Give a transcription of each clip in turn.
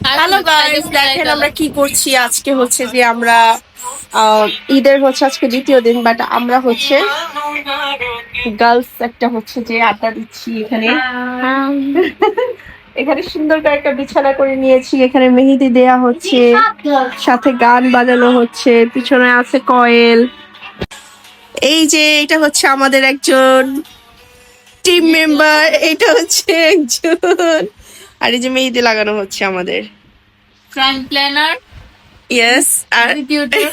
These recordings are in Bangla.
হ্যালো গাইস, দেখেন আমরা কি করছি আজকে। হচ্ছে যে আমরা ঈদের হচ্ছে আজকে দ্বিতীয় দিন, বাট আমরা হচ্ছে গার্লস একটা হচ্ছে যে আড্ডা দিচ্ছি এখানে। এখানে সুন্দর করে একটা বিছানা করে নিয়েছি, এখানে মেহেদি দেয়া হচ্ছে, সাথে গান বাজানো হচ্ছে, পিছনে আছে কয়েল। এই যে এটা হচ্ছে আমাদের একজন টিম মেম্বার, এটা হচ্ছে একজন, আর এই যে মেহেদি লাগানো হচ্ছে আমাদের ফ্রন্ট প্ল্যানার, ইয়েস। আর এক্সিকিউটিভ।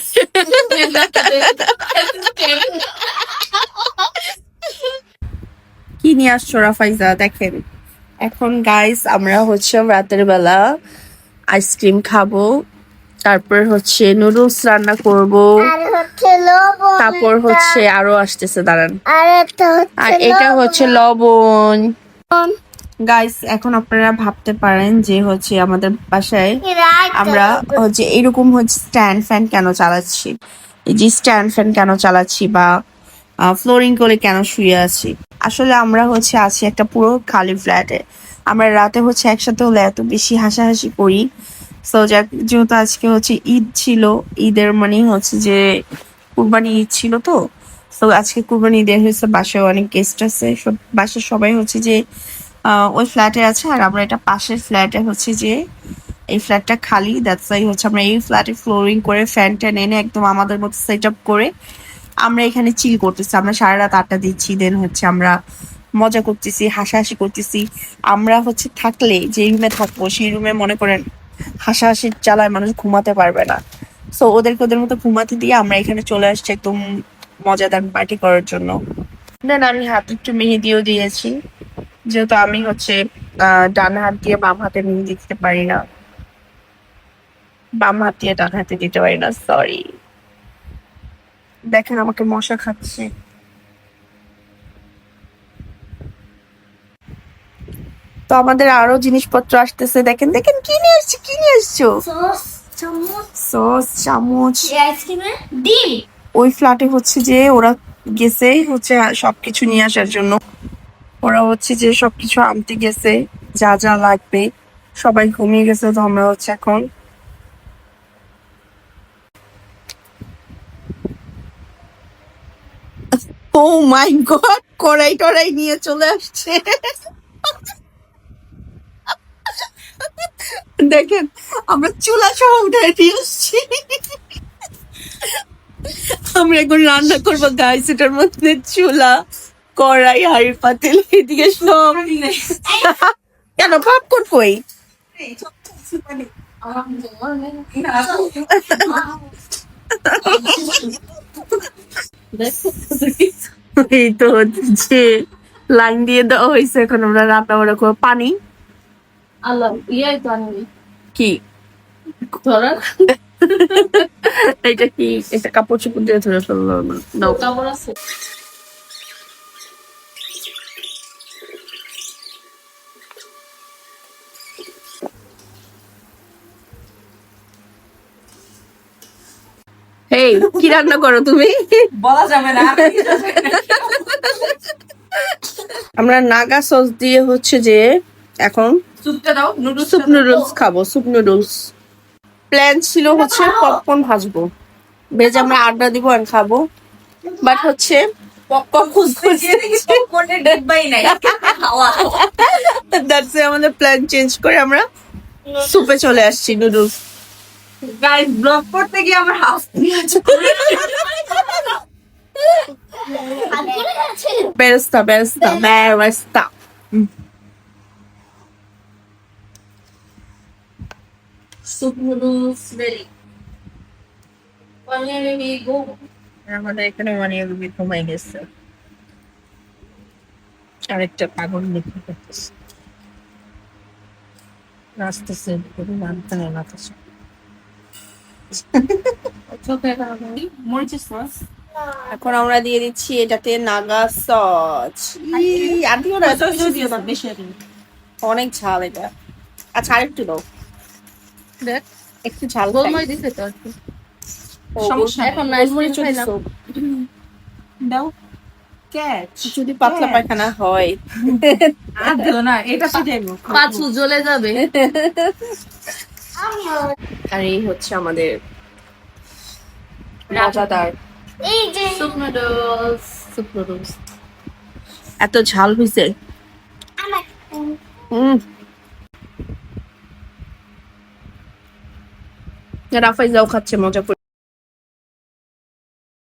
কি নিয়ে আসছো রাফাইজা? দেখেন এখন গাইস আমরা হচ্ছে রাতের বেলা আইসক্রিম খাবো, তারপর হচ্ছে নুডলস রান্না করব, আর হচ্ছে লবণ, তারপর হচ্ছে আরো আসতেছে, দাঁড়ান। আর এটা হচ্ছে আর এটা হচ্ছে লবণ। গাইস এখন আপনারা ভাবতে পারেন যে হচ্ছে আমাদের বাসায় আমরা হচ্ছে এরকম হচ্ছে স্ট্যান্ড ফ্যান কেন চালাচ্ছি, এই যে স্ট্যান্ড ফ্যান কেন চালাচ্ছি বা ফ্লোরিং করে কেন শুয়ে আছি। আসলে আমরা হচ্ছে আছি একটা পুরো খালি ফ্ল্যাটে। আমরা রাতে হচ্ছে একসাথে হলে এত বেশি হাসাহাসি করি। সো যেহেতু আজকে হচ্ছে ঈদ ছিল, ঈদের মানে হচ্ছে যে কুরবানি ঈদ ছিল, তো তো আজকে কুরবানি ঈদের হচ্ছে বাসায় অনেক গেস্ট আছে, সব বাসার সবাই হচ্ছে যে ওই ফ্ল্যাটে আছে, আর আমরা এটা পাশের ফ্ল্যাটে হচ্ছে যে এই ফ্ল্যাটটা খালি, দ্যাটস ওয়াই হচ্ছে আমরা এই ফ্ল্যাটে ফ্লোরিং করে ফ্যান ট্যান এনে একদম আমাদের মতো সেট আপ করে আমরা এখানে চিল করতেছি। আমরা সারা রাত আড্ডা দিচ্ছি, দেন হচ্ছে আমরা মজা করতেছি, হাসাহাসি করতেছি। আমরা হচ্ছে থাকলে যে রুমে থাকবো সেই রুমে মনে করেন হাসাহাসির জ্বালায় মানুষ ঘুমাতে পারবে না। সো ওদেরকে ওদের মতো ঘুমাতে দিয়ে আমরা এখানে চলে আসছি একদম মজাদার পার্টি করার জন্য। দেন আমি হাতে একটু মেহেদিও দিয়েছি, যেহেতু আমি হচ্ছে ডান হাত দিয়ে বাম হাতে মেহেদি দিতে পারি না, বাম হাত দিয়ে ডান হাতে দিতে পারি না, সরি। দেখেন আমাকে মশা খাচ্ছে। তো আমাদের আরো জিনিসপত্র আসতেছে, দেখেন দেখেন কি নিয়ে আসছি, কি নিয়ে আসছো? সস, চামচ, সস, চামচ। এই আইসক্রিমে ডিম। ওই ফ্ল্যাটে হচ্ছে যে ওরা গেছে হচ্ছে সবকিছু নিয়ে আসার জন্য, ওরা হচ্ছে যে সবকিছু আনতে গেছে, যা যা লাগবে। সবাই ঘুমিয়ে গেছে, তো আমরা হচ্ছে এখন ও মাই গড, কড়াই টড়াই নিয়ে চলে আসছে। দেখেন আমরা চুলা সহ উঠে দিয়ে আসছি, আমরা এখন রান্না করবো গাইস। এটার মধ্যে চুলা, কড়াই, হাঁড়ি পাতিল এদিকে সব। কেন পপকর্ন কই? এই তো হচ্ছে লাইন দিয়ে দেওয়া হয়েছে, এখন আমরা রান্না বান্না করবো। পানি আল্লাহ ইয়াই তো আনবি কি ধরার এটা কি? এটা কাপড় চোপড় দিয়ে ধরে ফেললো না, দাও। কাপড় আছে। এই কি রান্না করো তুমি? বলা যাবে না। আমরা নাগা সস দিয়ে হচ্ছে যে এখন সুপটা দাও, নুডলস স্যুপ নুডলস খাবো, স্যুপ নুডলস। প্ল্যান ছিল হচ্ছে পপকর্ন ভাজবো, ভেজে আমরা আড্ডা দিব আর খাবো, বাট হচ্ছে পপকর্ন খুঁজতে গিয়ে দেখি পপকর্নের ডিব্বাই নাই। হাওয়া দ্যাটস আমাদের প্ল্যান চেঞ্জ করে আমরা সুপে চলে আসছি, নুডলস। গাইস, ব্লগ করতে গিয়ে আমার হাউস আছে। বেরেস্তা বেরেস্তা বেরেস্তা। Soup noodles ready. অলরেডি গো। আমাদের এখানে মানে ঘুমাই গেছে, আরেকটা পাগল লিখে করতেছে, নাচতেছে, কোনো মানতে হয় না কিছু। মরিচের সস। এখন আমরা দিয়ে দিচ্ছি এটাতে নাগা সস। আর দিও না, এত বেশি দিও না, বেশি দিন। অনেক ঝাল এটা। আচ্ছা আরেকটু দাও, দেখ, একটু ঝাল খাই। গোলমরিচ দিছে তো আর কি। ও, সমস্যা নেই। এখন গোলমরিচ গোলমরিচ দিছো। দাও। যদি পাতলা পায়খানা হয় আর দিও না, এটা তো যাইবো। পাঁচু জ্বলে যাবে। আমিও আর এই হচ্ছে আমাদের মজাদার এই যে সুপ নুডলস। Soup noodles. এত ঝাল হয়েছে। আমার রাফাইজাও খাচ্ছে মজা করে।